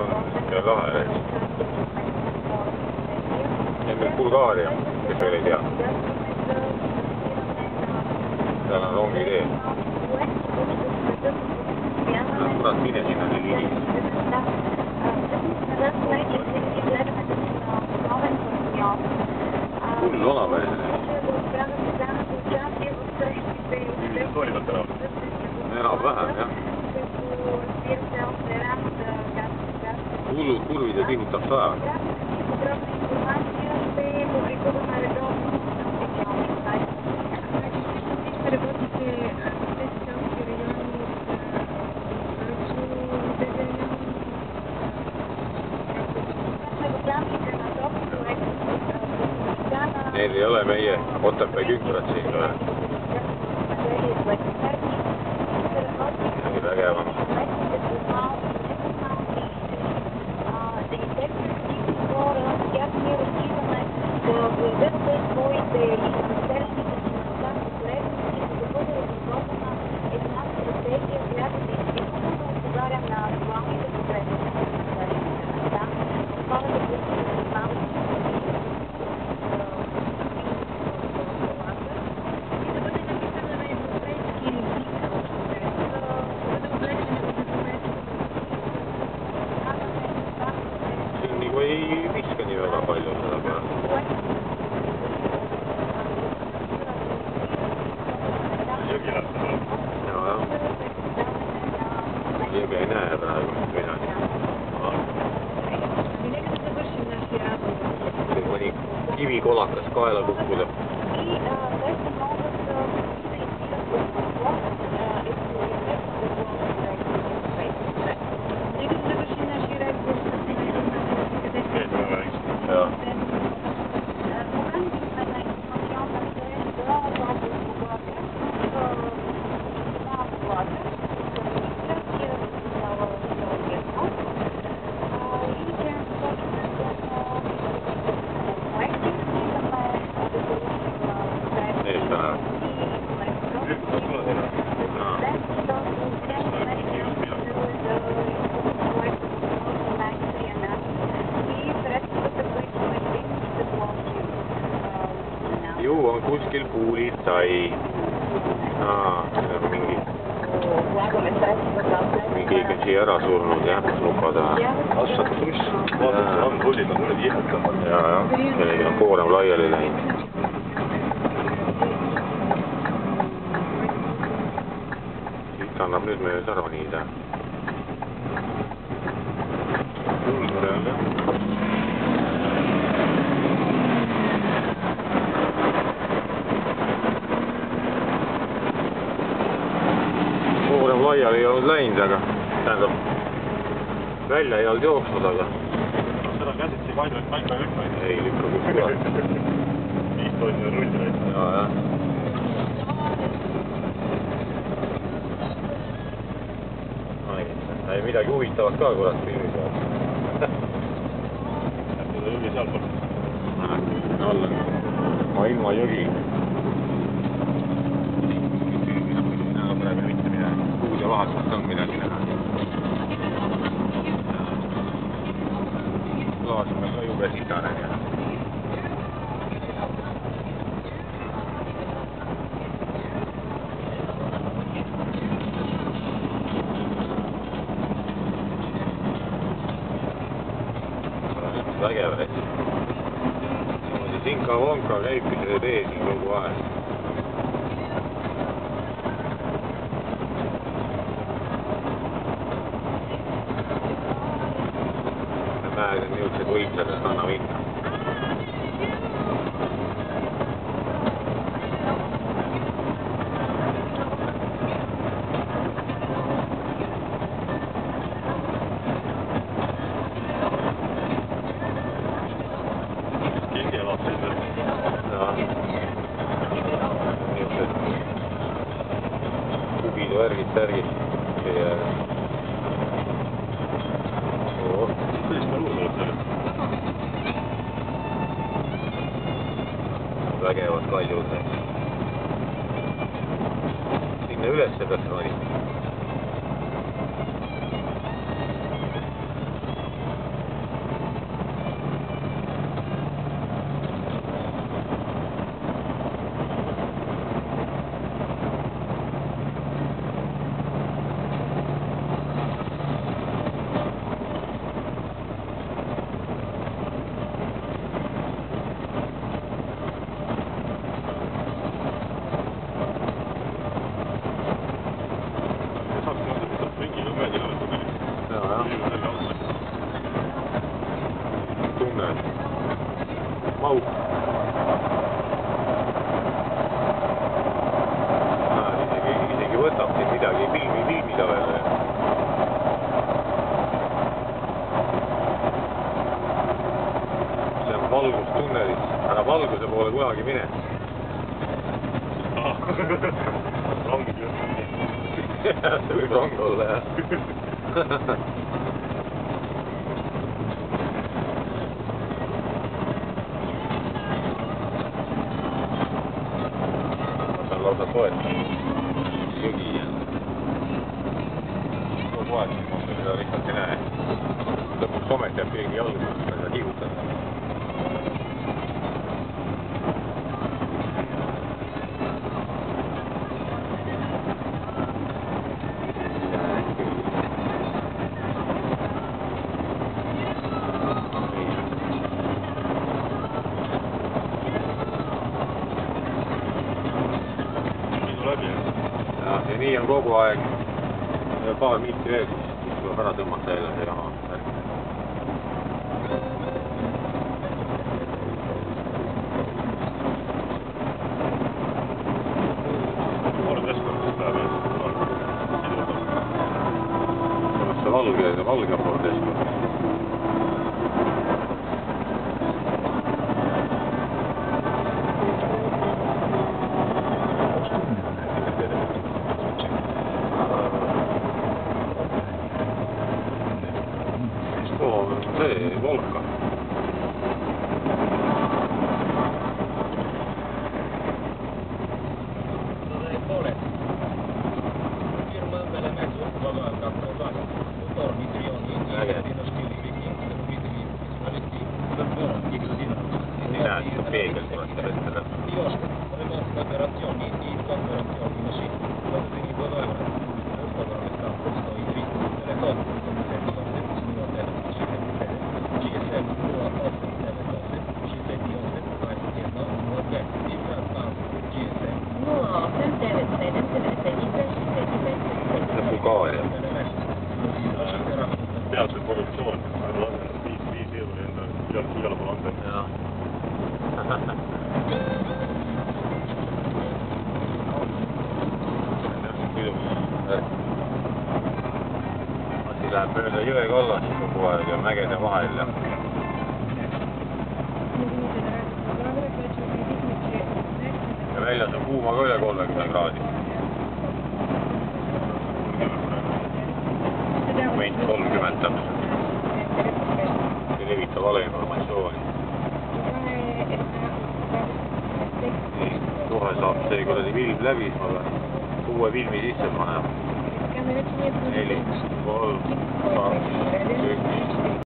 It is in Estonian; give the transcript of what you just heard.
siuke lahe reis. Ja nüüd Bulgaaria, kes veel ei tea. Seal on rongitee. Kurat, mine sinna nii ligi. Hull onaväline. Toolivad ära. Enam-vähem, jah. Hullud kurvid ja tihutab saja. Neil ei ole meie Otepää künkrad siin ka. Midagi vägevam. Ei viska nii väga palju seda peale. Jõgi läheb seda. Jah. Jõgi ei näe praegu midagi. Kui mõni kivikolakas kaela kukkuda. Ju on kuskil politsei. See on mingi keegi on siia ära surnud, jah, luka taha. Assad suss. Vaadates on pullid on kuidagi ihutama. Jah, kellegi on koorem laiali läinud. Siit annab nüüd meie ära niida. Kuulda on, jah. Koorem laiali ei olnud läinud, aga tähendab, välja ei olnud jooksnud, aga Seda käsitsi paika lükka. ei lükka kukkuda. 5 tonni rulli reis. Jah. Ei midagi huvitavat ka, kurat, filmi peal. Seda jõgi seal pole. All on maailma jõgi. Praegu mitte midagi. Kuud ja vahetusest on midagi näha. Klaas on meil ka jube sitane. Vägev reis. Sinka-vonka käibki selle tee siin kogu aeg. Mäed on niisugused võitlased anna minna. Kubid, värgid, särgid. Vägevad kaljud. Sinna ülesse peaks ronima. pauk. Isegi võtab siin midagi, filmida veel. See on valgus tunnelis, ära valguse poole kunagi mine. Rongid ju. See võib rong olla, jah. See on lausa toetav. Jõgi. Kogu aeg, ma seda lihtsalt ei näe. Lõpuks ometi jääb keegi jalgu, seda kiigutada. Ja nii on kogu aeg paar miiti veel, siis tuleb ära tõmmata jälle see jama värk. Poole keskkonnast läheb ees. Oleks see valge pool keskkonnast. See volka. Näed, see peegel tuleb seal ette lõpp. Bulgaaria. Peatselt korruptsioon. Viis euri enda igale poole anda. Asi läheb mööda jõe kallast kogu aeg ja mägede vahel ja väljas on kuuma ka üle 30 kraadi. Võin 30 täpselt. See levitab valeinformatsiooni. Kohe saab see kuradi film läbi, siis ma pean uue filmi sisse panema. 4, 3, 2, 1.